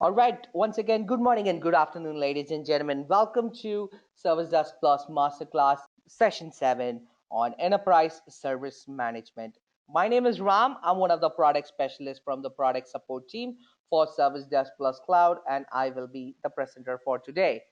All right, once again, good morning and good afternoon, ladies and gentlemen. Welcome to Service Desk Plus Masterclass Session 7 on Enterprise Service Management. My name is Ram. I'm one of the product specialists from the product support team for Service Desk Plus Cloud, and I will be the presenter for today.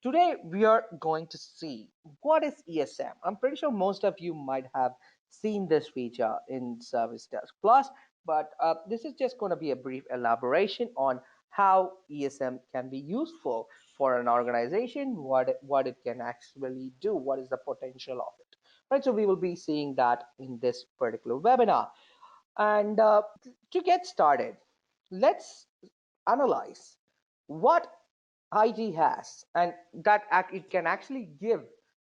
Today, we are going to see what is ESM. I'm pretty sure most of you might have seen this feature in Service Desk Plus, but this is just going to be a brief elaboration on how ESM can be useful for an organization, what it can actually do, what is the potential of it. Right, so we will be seeing that in this particular webinar. And to get started, let's analyze what IT has and that it can actually give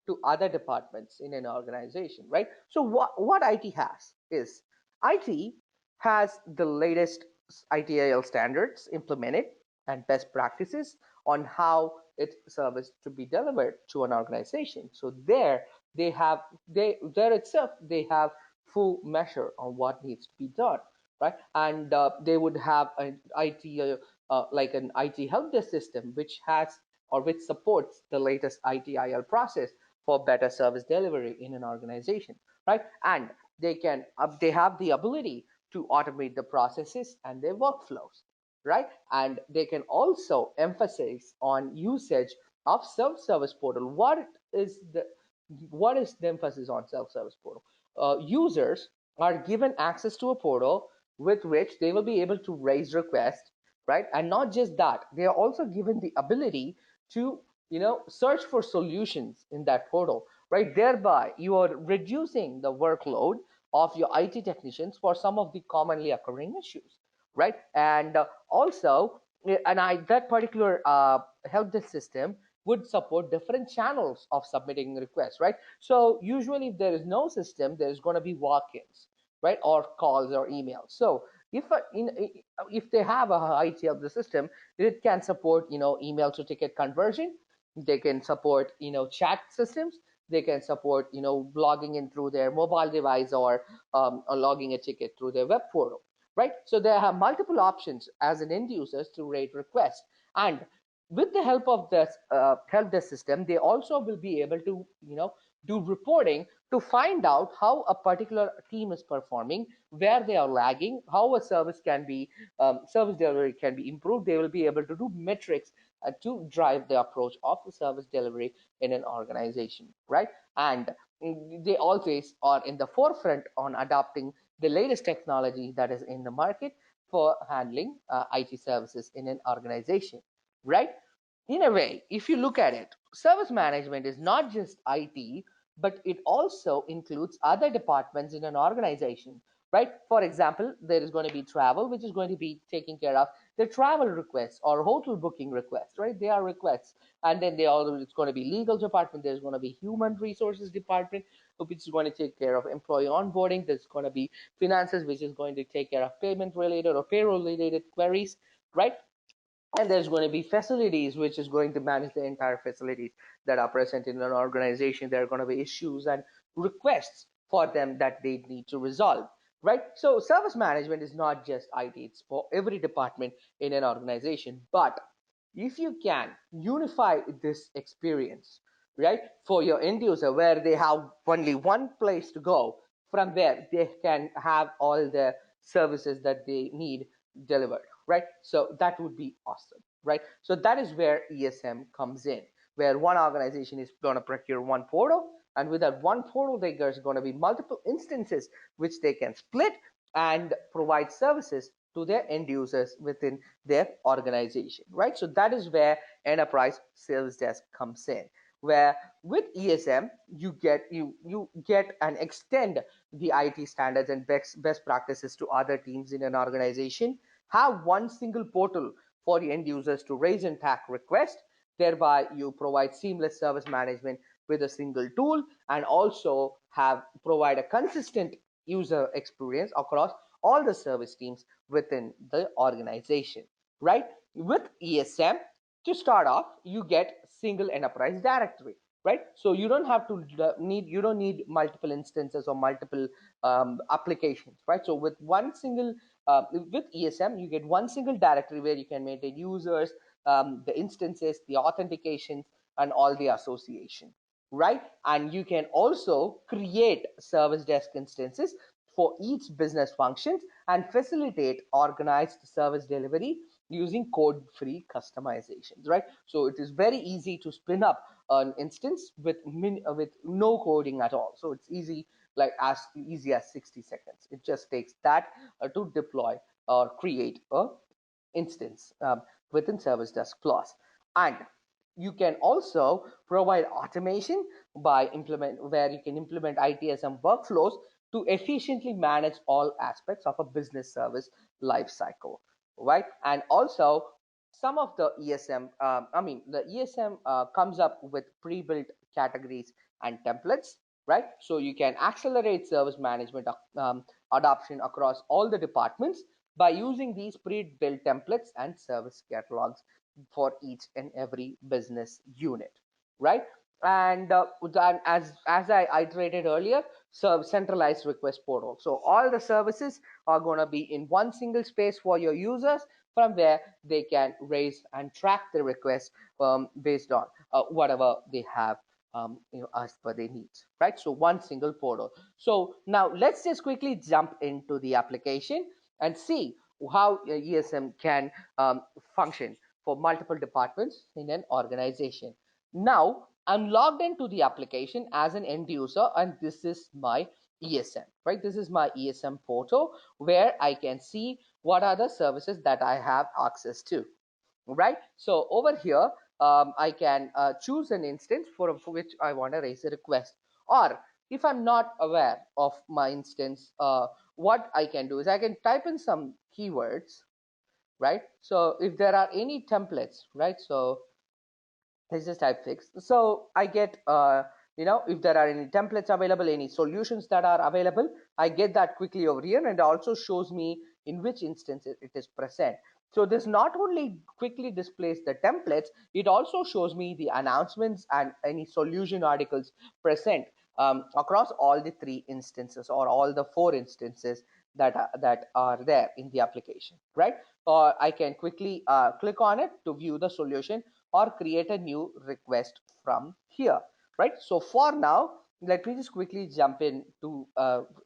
to other departments in an organization, right? So what IT has is IT has the latest ITIL standards implemented and best practices on how its service to be delivered to an organization. So there itself they have full measure on what needs to be done, right? And they would have an IT like an IT help desk system, which has or which supports the latest ITIL process for better service delivery in an organization, right? And they have the ability to automate the processes and their workflows, right? And they can also emphasize on usage of self-service portal. What is the emphasis on self-service portal? Users are given access to a portal with which they will be able to raise requests, right? And not just that, they are also given the ability to search for solutions in that portal, right? Thereby you are reducing the workload of your IT technicians for some of the commonly occurring issues, right? And also that particular help desk system would support different channels of submitting requests, right? So usually if there is no system, there's going to be walk-ins, right, or calls or emails. So if they have a IT of the system, it can support email to ticket conversion. They can support chat systems. They can support logging in through their mobile device or logging a ticket through their web portal, right? So they have multiple options as an end users to rate requests. And with the help of this help desk system, they also will be able to do reporting to find out how a particular team is performing, where they are lagging, how a service delivery can be improved. They will be able to do metrics to drive the approach of the service delivery in an organization, right? And they always are in the forefront on adopting the latest technology that is in the market for handling IT services in an organization, right? In a way, if you look at it, service management is not just IT, but it also includes other departments in an organization, right? For example, there is going to be travel, which is going to be taking care of the travel requests or hotel booking requests, right? They are requests. And then it's going to be legal department. There's going to be human resources department, which is going to take care of employee onboarding. There's going to be finances, which is going to take care of payment related or payroll related queries, right? And there's going to be facilities, which is going to manage the entire facilities that are present in an organization. There are going to be issues and requests for them that they need to resolve, right? So service management is not just IT, it's for every department in an organization. But if you can unify this experience, right, for your end user, where they have only one place to go from where they can have all the services that they need delivered, right? So that would be awesome, right? So that is where ESM comes in, where one organization is going to procure one portal, and with that one portal, there's going to be multiple instances which they can split and provide services to their end users within their organization, right? So that is where enterprise service desk comes in, where with ESM you get and extend the IT standards and best practices to other teams in an organization. Have one single portal for the end users to raise and tag requests. Thereby, you provide seamless service management with a single tool, and also provide a consistent user experience across all the service teams within the organization. Right? With ESM, to start off, you get single enterprise directory. Right? So you don't have to need multiple instances or multiple applications. Right? So with one single With ESM, you get one single directory where you can maintain users, the instances, the authentications, and all the association, right? And you can also create service desk instances for each business functions and facilitate organized service delivery using code-free customizations, right? So it is very easy to spin up an instance with no coding at all. So it's easy, like as easy as 60 seconds. It just takes that to deploy or create a instance within Service Desk Plus. And you can also provide automation by where you can implement ITSM workflows to efficiently manage all aspects of a business service lifecycle, right? And also some of the ESM, the ESM comes up with pre-built categories and templates, right? So you can accelerate service management adoption across all the departments by using these pre-built templates and service catalogs for each and every business unit, right? And then as I iterated earlier, centralized request portal. So all the services are going to be in one single space for your users, from where they can raise and track the request based on whatever they have as per their needs, right? So one single portal. So now let's just quickly jump into the application and see how ESM can function for multiple departments in an organization. Now I'm logged into the application as an end user, and this is my ESM, right? This is my ESM portal where I can see what are the services that I have access to, right? So over here, I can choose an instance for which I want to raise a request. Or if I'm not aware of my instance, what I can do is I can type in some keywords, right? So if there are any templates, right? So let's just type fix. So I get, if there are any templates available, any solutions that are available, I get that quickly over here, and it also shows me in which instance it is present. So this not only quickly displays the templates, it also shows me the announcements and any solution articles present across all the three instances or all the four instances that are there in the application, right? Or I can quickly click on it to view the solution or create a new request from here, right? So for now, let me just quickly jump in to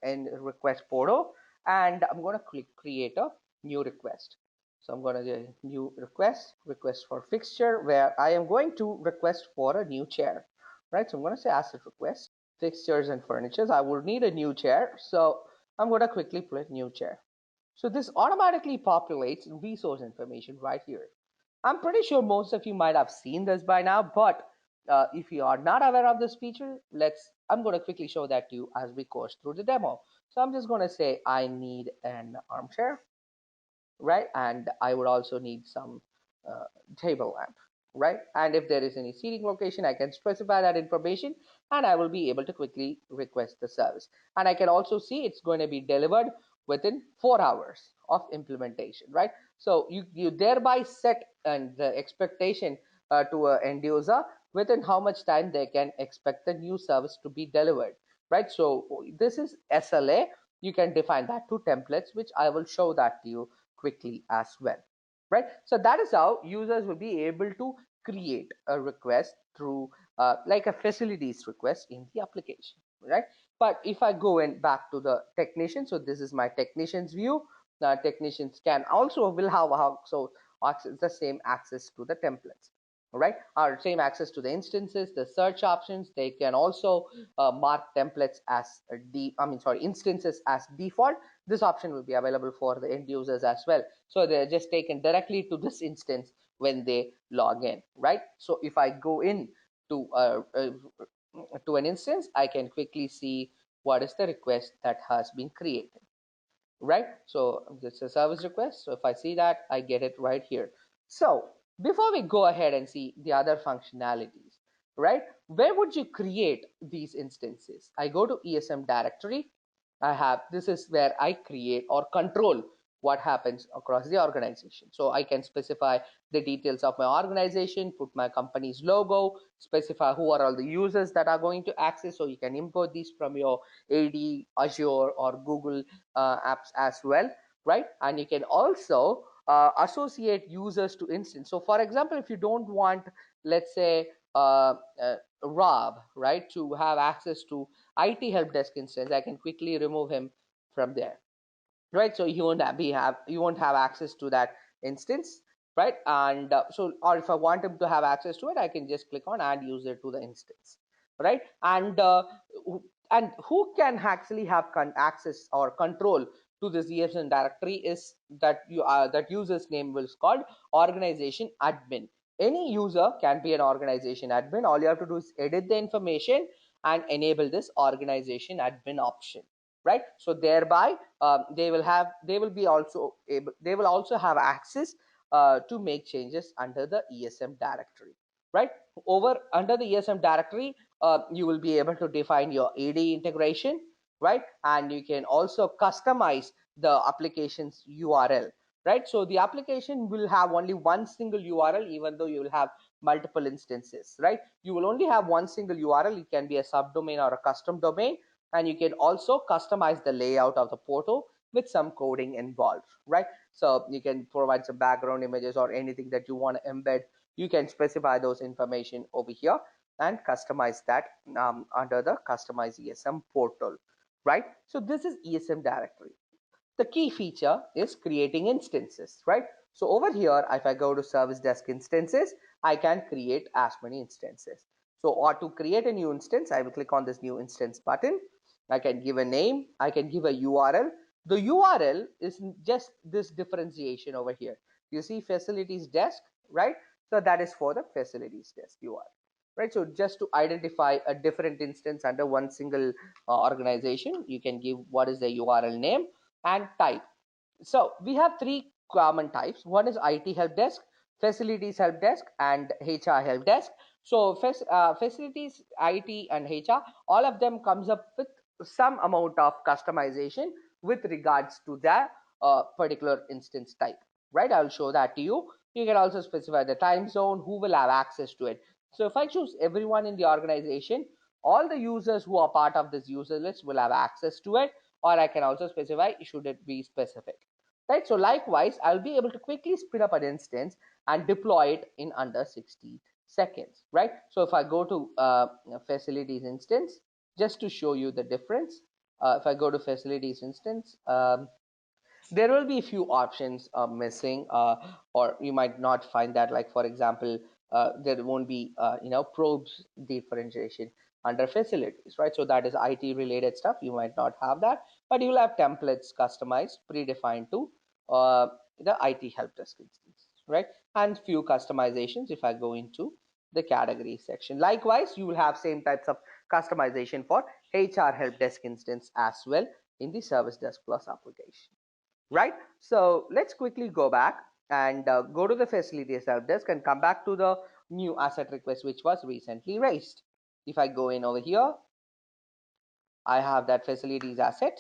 and request portal, and I'm going to click create a new request. So I'm going to do new request for fixture, where I am going to request for a new chair, right? So I'm going to say asset request, fixtures and furnitures. I will need a new chair. So I'm going to quickly put new chair. So this automatically populates resource information right here. I'm pretty sure most of you might have seen this by now, but if you are not aware of this feature, I'm going to quickly show that to you as we course through the demo. So I'm just going to say I need an armchair, right? And I would also need some uh, table lamp, right? And if there is any seating location, I can specify that information, and I will be able to quickly request the service. And I can also see it's going to be delivered within 4 hours of implementation, right? So you thereby set and the expectation to an end user within how much time they can expect the new service to be delivered, right? So this is SLA. You can define that to templates, which I will show that to you quickly as well, right? So that is how users will be able to create a request through like a facilities request in the application, right? But if I go in back to the technician, so this is my technicians view. Technicians can also will have so access the same access to the templates, right? Or same access to the instances, the search options. They can also mark templates as instances as default. This option will be available for the end users as well, so they're just taken directly to this instance when they log in, right? So if I go in to an instance, I can quickly see what is the request that has been created, right? So it's a service request. So if I see that, I get it right here. So before we go ahead and see the other functionalities, right? Where would you create these instances? I go to ESM directory. This is where I create or control what happens across the organization. So I can specify the details of my organization, put my company's logo, specify who are all the users that are going to access. So you can import these from your AD, Azure, or Google apps as well, right? And you can also associate users to instance. So for example, if you don't want, let's say, Rob, right, to have access to IT help desk instance, I can quickly remove him from there, right? So you won't have access to that instance, right? And so, or if I want him to have access to it, I can just click on add user to the instance, right? And who can actually have access or control to this ESN directory is that that user's name is called organization admin. Any user can be an organization admin. All you have to do is edit the information and enable this organization admin option, right? So thereby they will also have access to make changes under the ESM directory, right? Over under the ESM directory, you will be able to define your AD integration, right? And you can also customize the application's URL, right? So the application will have only one single URL, even though you will have multiple instances, right? You will only have one single URL. It can be a subdomain or a custom domain, and you can also customize the layout of the portal with some coding involved, right? So you can provide some background images or anything that you want to embed. You can specify those information over here and customize that under the customize ESM portal, right? So this is ESM directory. The key feature is creating instances, right? So over here, if I go to service desk instances, I can create as many instances. So, or to create a new instance, I will click on this new instance button. I can give a name, I can give a URL. The URL is just this differentiation over here. You see facilities desk, right? So that is for the facilities desk URL, right? So just to identify a different instance under one single organization, you can give what is the URL name and type. So we have three common types. One is IT help desk, facilities help desk, and HR help desk. So facilities, IT, and HR, all of them comes up with some amount of customization with regards to the particular instance type, right? I'll show that to you. You can also specify the time zone, who will have access to it. So if I choose everyone in the organization, all the users who are part of this user list will have access to it, or I can also specify should it be specific, right? So likewise, I'll be able to quickly spin up an instance and deploy it in under 60 seconds, right? So if I go to facilities instance, just to show you the difference, if I go to facilities instance, there will be a few options missing, or you might not find that. Like for example, there won't be probes differentiation under facilities, right? So that is IT related stuff. You might not have that, but you will have templates customized predefined to the IT help desk instance, right? And few customizations if I go into the category section. Likewise, you will have same types of customization for HR help desk instance as well in the service desk plus application, right? So let's quickly go back and go to the facilities help desk and come back to the new asset request which was recently raised. If I go in over here, I have that facilities asset,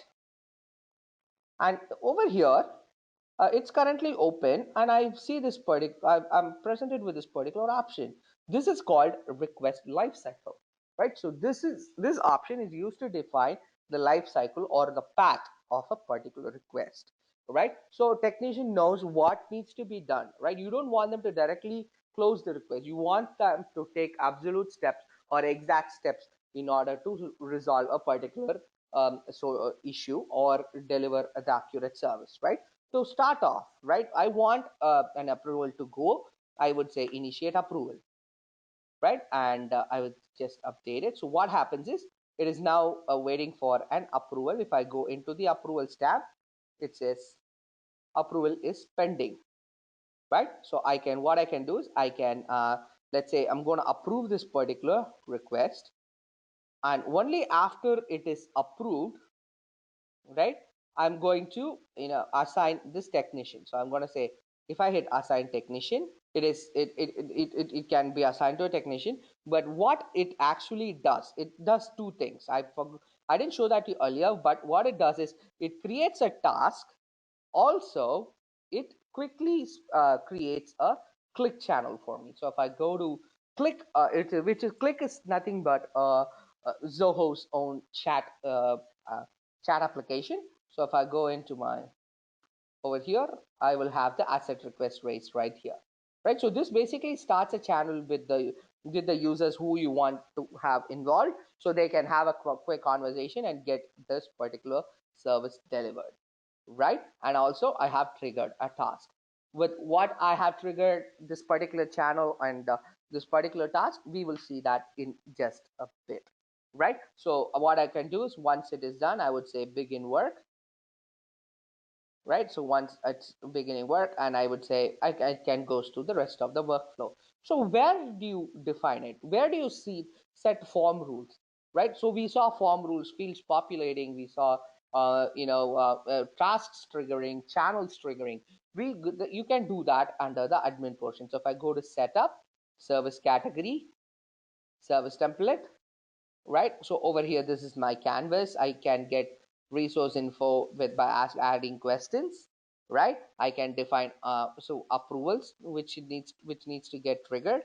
and over here it's currently open, and I see this particular, I'm presented with this particular option. This is called request lifecycle, right? So this option is used to define the life cycle or the path of a particular request, right? So technician knows what needs to be done, right? You don't want them to directly close the request. You want them to take absolute steps or exact steps in order to resolve a particular issue or deliver the accurate service, right? To start off, right, I want an approval to go. I would say initiate approval, right? And I would just update it. So what happens is it is now waiting for an approval. If I go into the approvals tab, it says approval is pending, right? So I can, what I can do is I can, let's say I'm going to approve this particular request, and only after it is approved, right, I'm going to assign this technician. So I'm going to say if I hit assign technician, it can be assigned to a technician. But what it actually does, it does two things. I didn't show that to you earlier, but what it does is it creates a task. Also, it quickly creates a click channel for me. So if I go to click, which is click is nothing but Zoho's own chat application. So if I go into my over here, I will have the asset request raised right here, right? So this basically starts a channel with the users who you want to have involved, so they can have a quick conversation and get this particular service delivered, right? And also I have triggered a task. With what I have triggered this particular channel and this particular task, we will see that in just a bit, right? So what I can do is once it is done, I would say begin work, right? So once it's beginning work, and I would say I can goes to the rest of the workflow. So where do you define it? Where do you see set form rules, right? So we saw form rules, fields populating, we saw tasks triggering, channels triggering. You can do that under the admin portion. So if I go to setup, service category, service template, right? So over here, this is my canvas. I can get resource info with by adding questions, right? I can define so approvals which needs to get triggered,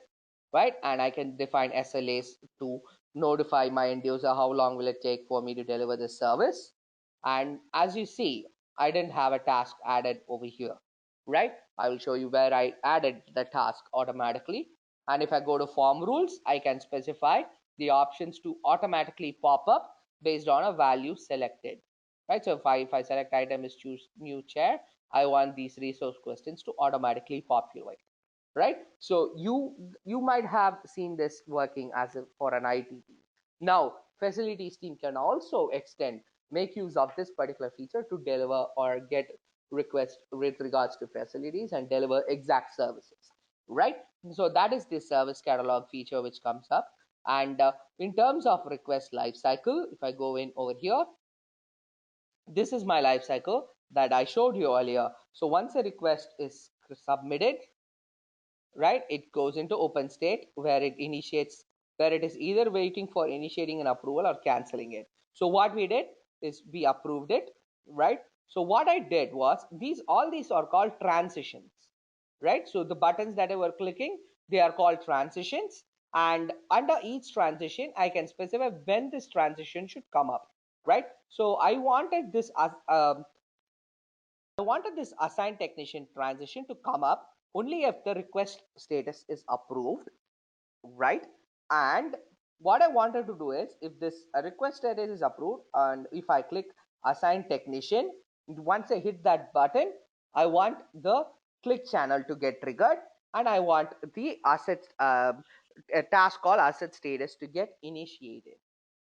right? And I can define SLAs to notify my end user how long will it take for me to deliver this service. And as you see, I didn't have a task added over here, right? I will show you where I added the task automatically. And if I go to form rules, I can specify the options to automatically pop up based on a value selected, right? So if I select item is choose new chair, I want these resource questions to automatically populate, right? So you might have seen this working as a, for an IT team. Now facilities team can also extend, make use of this particular feature to deliver or get request with regards to facilities and deliver exact services, right? So that is the service catalog feature which comes up. And in terms of request lifecycle, if I go in over here, this is my lifecycle that I showed you earlier. So once a request is submitted, right, it goes into open state where it initiates, where it is either waiting for initiating an approval or canceling it. So what we did is we approved it, right? So what I did was all these are called transitions, right? So the buttons that I were clicking, they are called transitions, and under each transition I can specify when this transition should come up, right? So I wanted this assign technician transition to come up only if the request status is approved, right? And what I wanted to do is, if this request status is approved and if I click assign technician, once I hit that button, I want the click channel to get triggered, and I want the asset a task called asset status to get initiated,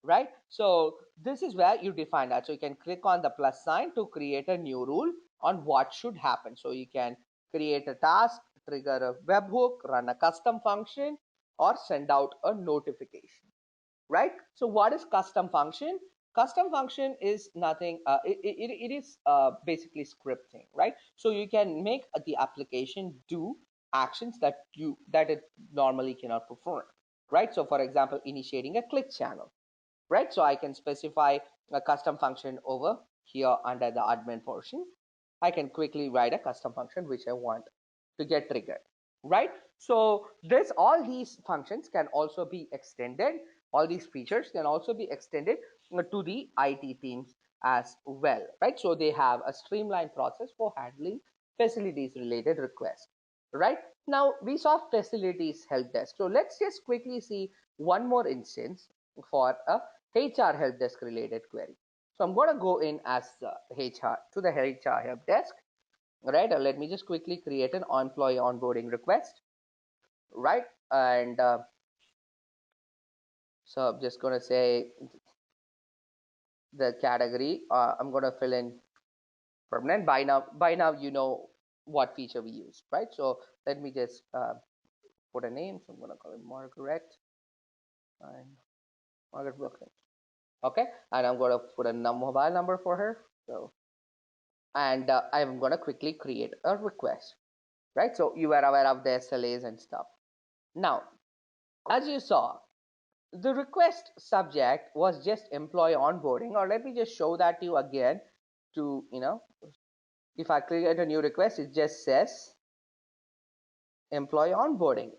right? So this is where you define that. So you can click on the plus sign to create a new rule on what should happen. So you can create a task, trigger a webhook, run a custom function, or send out a notification, right? So what is custom function? Custom function is nothing, it is basically scripting, right? So you can make the application do actions that it normally cannot perform, right? So for example, initiating a click channel, right? So I can specify a custom function over here under the admin portion. I can quickly write a custom function which I want to get triggered, right? So this all these functions can also be extended. All these features can also be extended to the IT teams as well, right? So they have a streamlined process for handling facilities related requests, right? Now we saw facilities help desk. So let's just quickly see one more instance for a HR help desk related query. So I'm going to go in as HR to the HR help desk, right? Let me just quickly create an employee onboarding request, right? And so I'm just going to say the category. I'm going to fill in permanent. By now, you know what feature we use, right? So let me just put a name. So I'm going to call it Margaret and Margaret Brooklyn. Okay, and I'm going to put a mobile number for her. So and I'm going to quickly create a request, right? So you are aware of the SLAs and stuff. Now, as you saw, the request subject was just employee onboarding, or let me just show that to you again. To if I create a new request, it just says employee onboarding.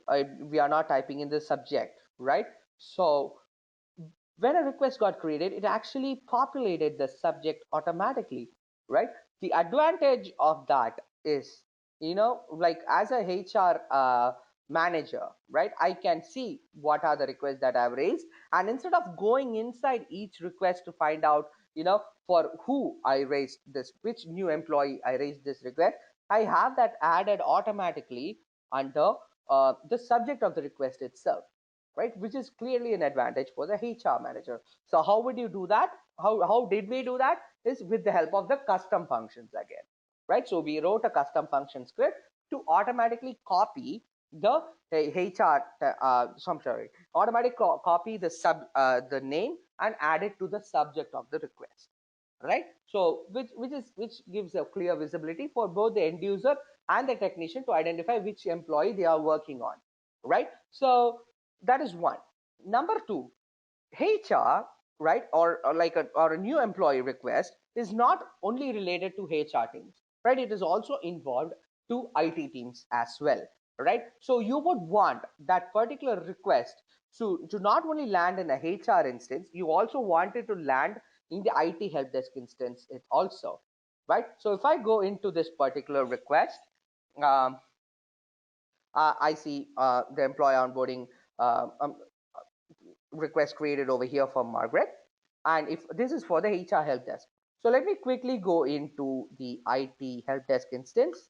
We are not typing in the subject, right? So when a request got created, it actually populated the subject automatically. right? The advantage of that is, like as a HR manager, right, I can see what are the requests that I've raised, and instead of going inside each request to find out, for who I raised this, which new employee I raised this request, I have that added automatically under the subject of the request itself, right? Which is clearly an advantage for the HR manager. So how would you do that? How did we do that? Is with the help of the custom functions again, right? So we wrote a custom function script to automatically copy the HR, I'm sorry, copy the name and add it to the subject of the request, right? So which gives a clear visibility for both the end user and the technician to identify which employee they are working on, right? So that is one. Number two, HR, right, or a new employee request is not only related to HR teams, right? It is also involved to IT teams as well, right? So you would want that particular request to not only land in a HR instance, you also want it to land in the IT help desk instance it also, right? So if I go into this particular request, um, I see the employee onboarding uh, um, request created over here for Margaret. And if this is for the HR help desk. So let me quickly go into the IT help desk instance.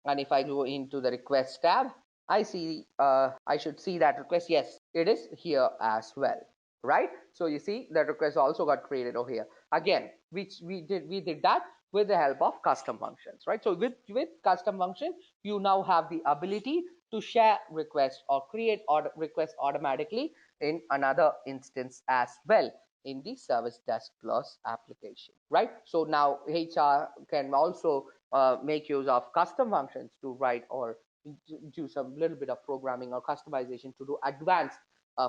And if I go into the request tab, I see I should see that request. Yes, it is here as well, right? So you see that request also got created over here again, which we did that with the help of custom functions, right? So with custom function, you now have the ability to share requests or create requests automatically in another instance as well in the Service Desk Plus application, right? So now HR can also make use of custom functions to write or do some little bit of programming or customization to do advanced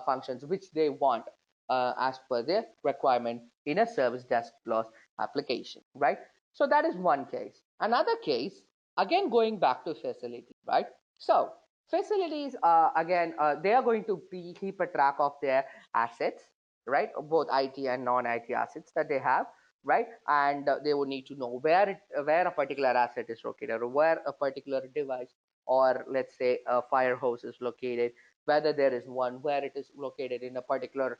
functions which they want as per their requirement in a Service Desk Plus application, right? So that is one case. Another case, again going back to facility, right? So facilities, again, they are going to keep a track of their assets, right? Both IT and non-IT assets that they have, right? And they would need to know where a particular asset is located, or where a particular device, or let's say a fire hose is located, whether there is one, where it is located in a particular,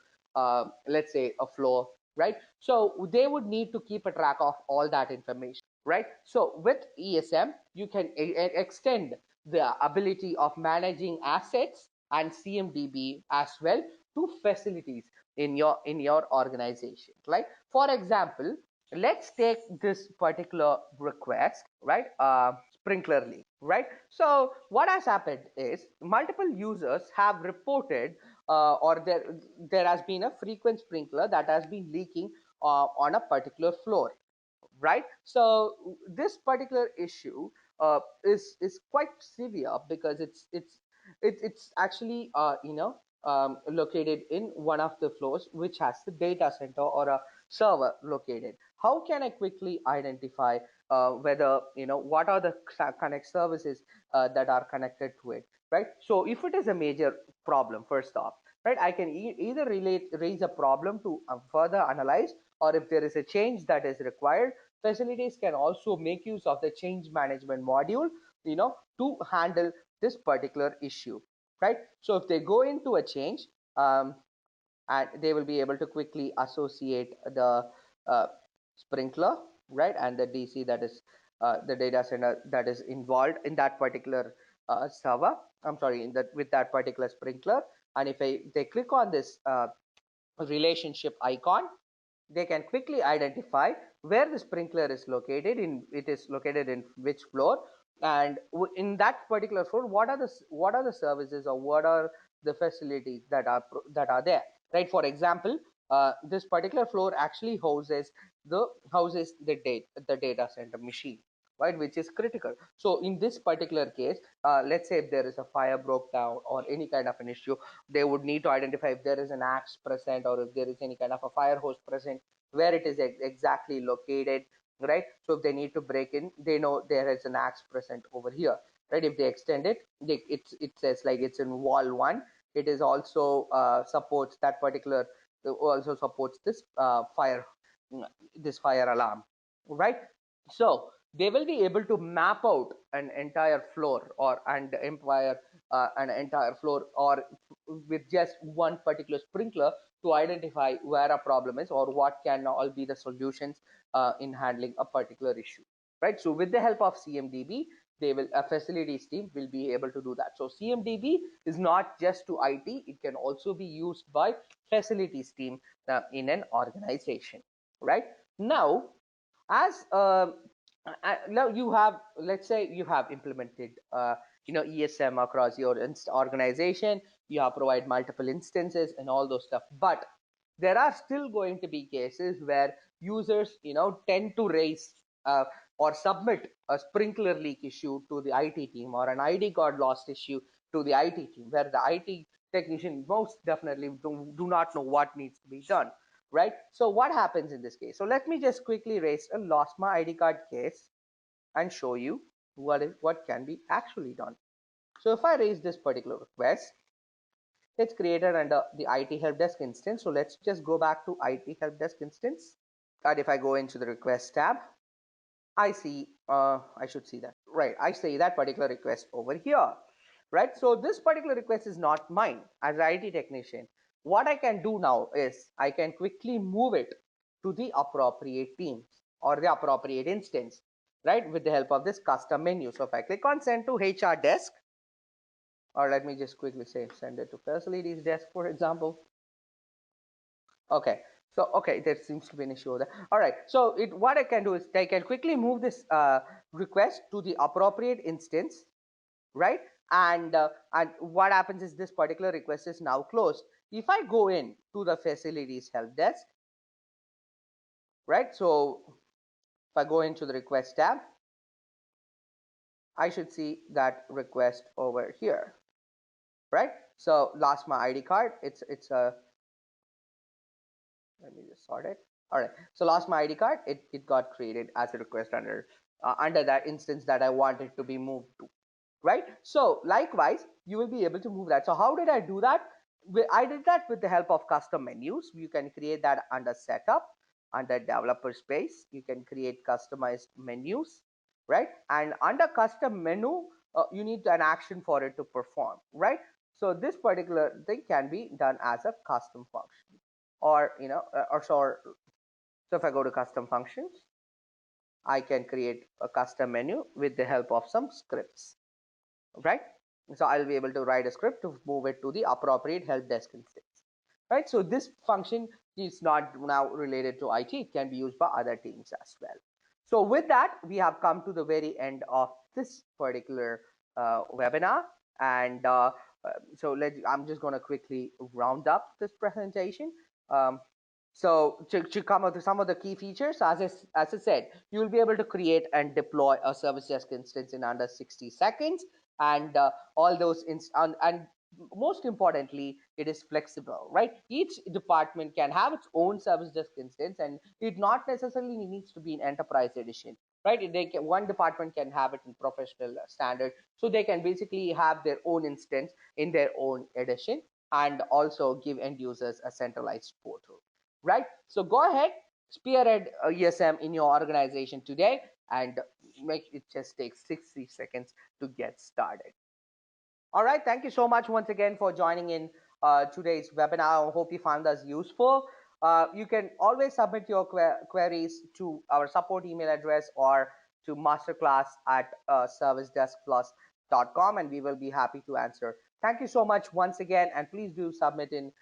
let's say a floor, right? So they would need to keep a track of all that information, right? So with ESM, you can extend the ability of managing assets and CMDB as well to facilities in your organization, right? For example, let's take this particular request, right? Sprinkler leak, right? So what has happened is multiple users have reported, or there has been a frequent sprinkler that has been leaking on a particular floor, right? So this particular issue is quite severe because it's actually located in one of the floors which has the data center or a server located. How can I quickly identify whether what are the connect services that are connected to it, right? So if it is a major problem, first off, right, I can either raise a problem to further analyze, or if there is a change that is required, facilities can also make use of the change management module, to handle this particular issue, right? So if they go into a change, and they will be able to quickly associate the uh, sprinkler, right, and the DC, that is the data center that is involved in that particular server. I'm sorry, in that with that particular sprinkler. And if they click on this relationship icon, they can quickly identify where the sprinkler is located in, it is located in which floor, and in that particular floor, what are the services, or what are the facilities that are there, right? For example, this particular floor actually houses the data center machine, right, which is critical. So in this particular case, let's say if there is a fire broke down or any kind of an issue, they would need to identify if there is an axe present, or if there is any kind of a fire hose present, where it is exactly located, right? So if they need to break in, they know there is an axe present over here, right? If they extend it, it says like it's in wall one. It is also supports that particular, also supports this fire alarm, right? So they will be able to map out an entire floor or and empire an entire floor or with just one particular sprinkler to identify where a problem is or what can all be the solutions in handling a particular issue, right? So with the help of CMDB, they will a facilities team will be able to do that. So CMDB is not just to IT, it can also be used by facilities team in an organization, right? Now as now you have, let's say you have implemented ESM across your organization, you have provide multiple instances and all those stuff, but there are still going to be cases where users tend to raise or submit a sprinkler leak issue to the IT team or an ID card lost issue to the IT team, where the IT technician most definitely do not know what needs to be done, right? So what happens in this case? So let me just quickly raise a lost my ID card case and show you what can be actually done. So if I raise this particular request, it's created under the IT help desk instance. So let's just go back to IT help desk instance. And if I go into the request tab, I see, I should see that, right? I see that particular request over here, right? So this particular request is not mine as an IT technician. What I can do now is I can quickly move it to the appropriate teams or the appropriate instance, right? With the help of this custom menu. So if I click on send to HR desk, or let me just quickly say send it to facilities desk, for example. Okay, so okay, there seems to be an issue there. All right, so what I can do is I can quickly move this request to the appropriate instance, right? And what happens is this particular request is now closed. If I go in to the facilities help desk, right? So if I go into the request tab, I should see that request over here, right? So lost my ID card. It's a let me just sort it. All right, so lost my ID card. It got created as a request under that instance that I wanted to be moved to, right? So likewise, you will be able to move that. So how did I do that? I did that with the help of custom menus. You can create that under setup, under developer space. You can create customized menus, right? And under custom menu, you need an action for it to perform, right? So this particular thing can be done as a custom function, or so if I go to custom functions, I can create a custom menu with the help of some scripts, right? So I'll be able to write a script to move it to the appropriate help desk instance, right? So this function is not now related to IT. It can be used by other teams as well. So with that, we have come to the very end of this particular webinar. And I'm just going to quickly round up this presentation. Um, so to come up with some of the key features, as I said, you will be able to create and deploy a service desk instance in under 60 seconds. And all those, and most importantly, it is flexible, right? Each department can have its own service desk instance, and it not necessarily needs to be an enterprise edition, right? One department can have it in professional standard. So they can basically have their own instance in their own edition and also give end users a centralized portal, right? So go ahead, spearhead ESM in your organization today, and make it just take 60 seconds to get started. All right, thank you so much once again for joining in today's webinar. I hope you found us useful. You can always submit your queries to our support email address or to masterclass at servicedeskplus.com, and we will be happy to answer. Thank you so much once again, and please do submit in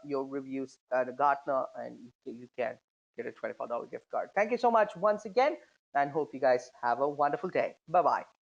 your reviews to Gartner, and you can get a $25 gift card. Thank you so much once again, and hope you guys have a wonderful day. Bye-bye.